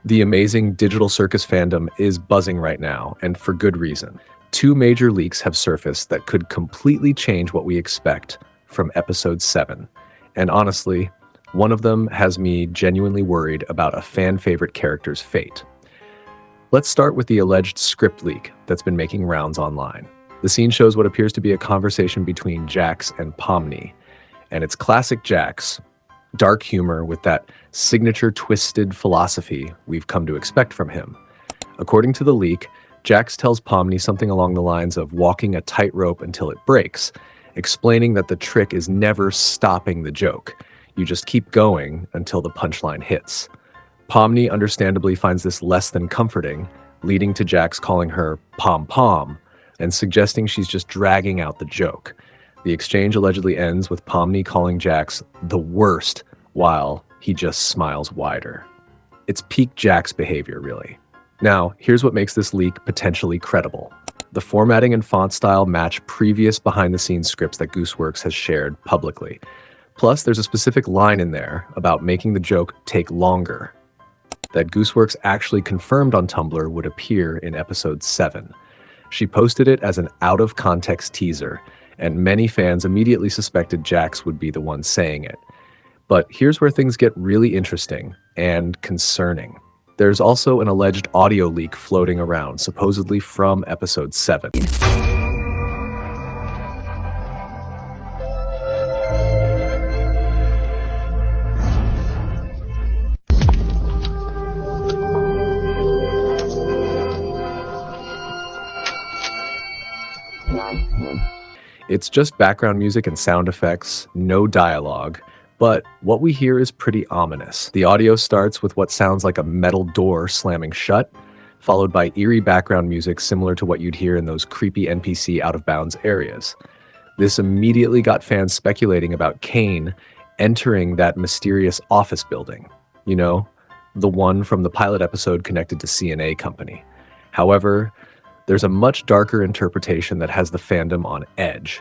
The Amazing Digital Circus fandom is buzzing right now, and for good reason. Two major leaks have surfaced that could completely change what we expect from episode 7. And honestly, one of them has me genuinely worried about a fan-favorite character's fate. Let's start with the alleged script leak that's been making rounds online. The scene shows what appears to be a conversation between Jax and Pomni, and it's classic Jax, dark humor with that signature twisted philosophy we've come to expect from him. According to the leak, Jax tells Pomni something along the lines of walking a tightrope until it breaks, explaining that the trick is never stopping the joke. You just keep going until the punchline hits. Pomni understandably finds this less than comforting, leading to Jax calling her pom-pom and suggesting she's just dragging out the joke. The exchange allegedly ends with Pomni calling Jax the worst while he just smiles wider. It's peak Jax behavior, really. Now, here's what makes this leak potentially credible. The formatting and font style match previous behind-the-scenes scripts that Gooseworks has shared publicly. Plus, there's a specific line in there about making the joke take longer that Gooseworks actually confirmed on Tumblr would appear in episode 7. She posted it as an out-of-context teaser, and many fans immediately suspected Jax would be the one saying it. But here's where things get really interesting and concerning. There's also an alleged audio leak floating around, supposedly from episode 7. It's just background music and sound effects, no dialogue, but what we hear is pretty ominous. The audio starts with what sounds like a metal door slamming shut, followed by eerie background music similar to what you'd hear in those creepy NPC out-of-bounds areas. This immediately got fans speculating about Kane entering that mysterious office building. You know, the one from the pilot episode connected to CNA Company. However, there's a much darker interpretation that has the fandom on edge.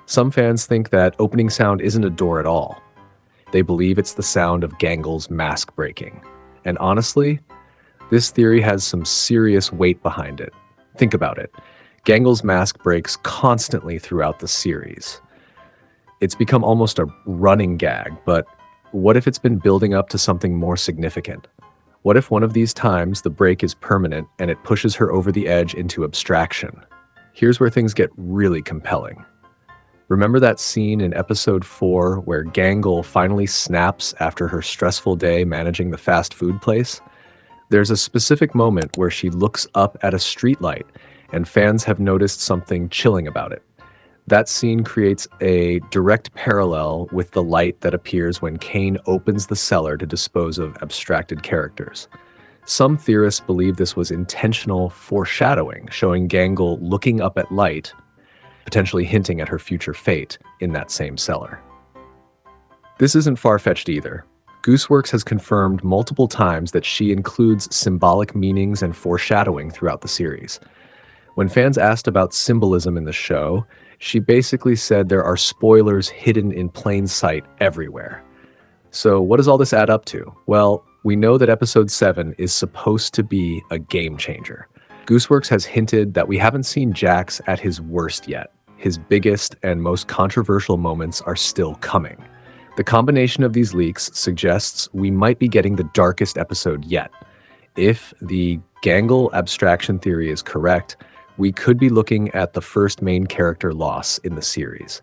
Some fans think that opening sound isn't a door at all. They believe it's the sound of Gangle's mask breaking. And honestly, this theory has some serious weight behind it. Think about it. Gangle's mask breaks constantly throughout the series. It's become almost a running gag, but what if it's been building up to something more significant? What if one of these times the break is permanent and it pushes her over the edge into abstraction? Here's where things get really compelling. Remember that scene in episode 4 where Gangle finally snaps after her stressful day managing the fast food place? There's a specific moment where she looks up at a streetlight, and fans have noticed something chilling about it. That scene creates a direct parallel with the light that appears when Kane opens the cellar to dispose of abstracted characters. Some theorists believe this was intentional foreshadowing, showing Gangle looking up at light, potentially hinting at her future fate in that same cellar. This isn't far-fetched either. Gooseworks has confirmed multiple times that she includes symbolic meanings and foreshadowing throughout the series. When fans asked about symbolism in the show, she basically said there are spoilers hidden in plain sight everywhere. So what does all this add up to? Well, we know that episode 7 is supposed to be a game changer. Gooseworks has hinted that we haven't seen Jax at his worst yet. His biggest and most controversial moments are still coming. The combination of these leaks suggests we might be getting the darkest episode yet. If the Gangle abstraction theory is correct, we could be looking at the first main character loss in the series.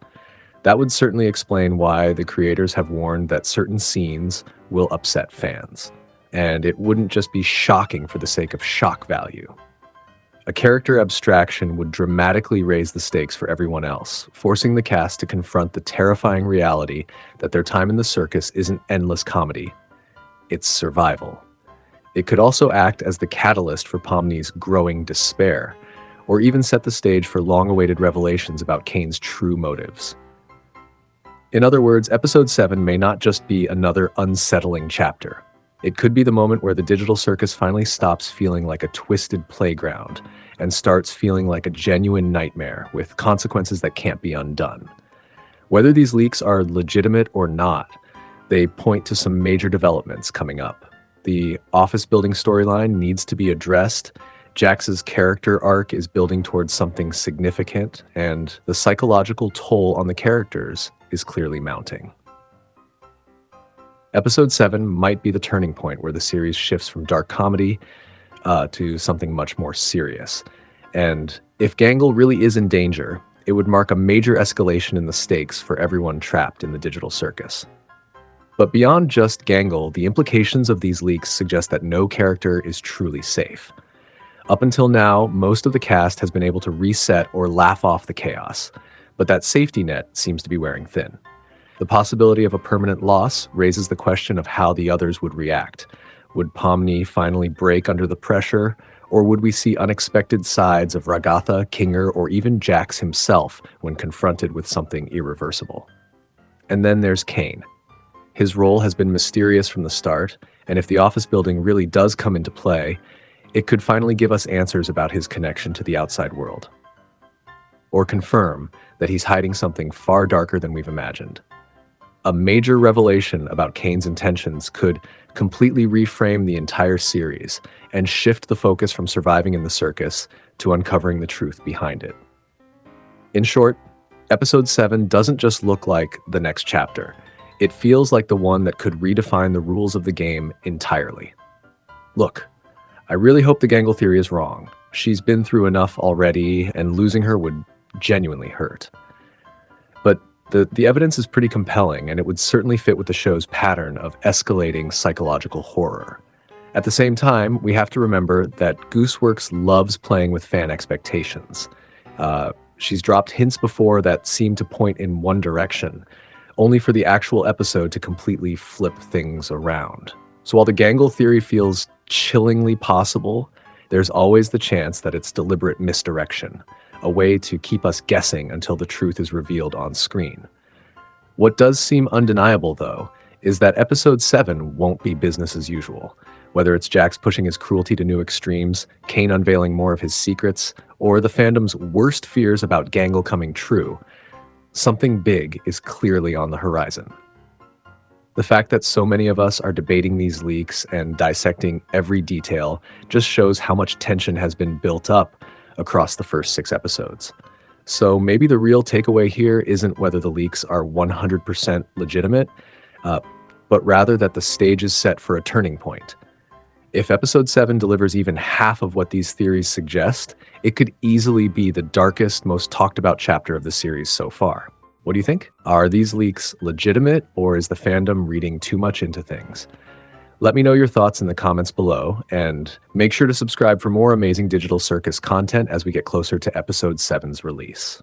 That would certainly explain why the creators have warned that certain scenes will upset fans. And it wouldn't just be shocking for the sake of shock value. A character abstraction would dramatically raise the stakes for everyone else, forcing the cast to confront the terrifying reality that their time in the circus isn't endless comedy, it's survival. It could also act as the catalyst for Pomni's growing despair, or even set the stage for long-awaited revelations about Kane's true motives. In other words, episode 7 may not just be another unsettling chapter. It could be the moment where the digital circus finally stops feeling like a twisted playground and starts feeling like a genuine nightmare with consequences that can't be undone. Whether these leaks are legitimate or not, they point to some major developments coming up. The office building storyline needs to be addressed. Jax's character arc is building towards something significant, and the psychological toll on the characters is clearly mounting. Episode 7 might be the turning point where the series shifts from dark comedy to something much more serious. And if Gangle really is in danger, it would mark a major escalation in the stakes for everyone trapped in the digital circus. But beyond just Gangle, the implications of these leaks suggest that no character is truly safe. Up until now, most of the cast has been able to reset or laugh off the chaos, but that safety net seems to be wearing thin. The possibility of a permanent loss raises the question of how the others would react. Would Pomni finally break under the pressure, or would we see unexpected sides of Ragatha, Kinger, or even Jax himself when confronted with something irreversible? And then there's Kane. His role has been mysterious from the start, and if the office building really does come into play, it could finally give us answers about his connection to the outside world. Or confirm that he's hiding something far darker than we've imagined. A major revelation about Kane's intentions could completely reframe the entire series and shift the focus from surviving in the circus to uncovering the truth behind it. In short, Episode 7 doesn't just look like the next chapter. It feels like the one that could redefine the rules of the game entirely. Look, I really hope the Gangle theory is wrong. She's been through enough already, and losing her would genuinely hurt. But the evidence is pretty compelling, and it would certainly fit with the show's pattern of escalating psychological horror. At the same time, we have to remember that Gooseworks loves playing with fan expectations. She's dropped hints before that seem to point in one direction, only for the actual episode to completely flip things around. So while the Gangle theory feels chillingly possible, there's always the chance that it's deliberate misdirection, a way to keep us guessing until the truth is revealed on screen. What does seem undeniable, though, is that Episode 7 won't be business as usual. Whether it's Jax pushing his cruelty to new extremes, Kane unveiling more of his secrets, or the fandom's worst fears about Gangle coming true, something big is clearly on the horizon. The fact that so many of us are debating these leaks and dissecting every detail just shows how much tension has been built up across the first 6 episodes. So maybe the real takeaway here isn't whether the leaks are 100% legitimate, but rather that the stage is set for a turning point. If Episode 7 delivers even half of what these theories suggest, it could easily be the darkest, most talked about chapter of the series so far. What do you think? Are these leaks legitimate, or is the fandom reading too much into things? Let me know your thoughts in the comments below, and make sure to subscribe for more Amazing Digital Circus content as we get closer to Episode 7's release.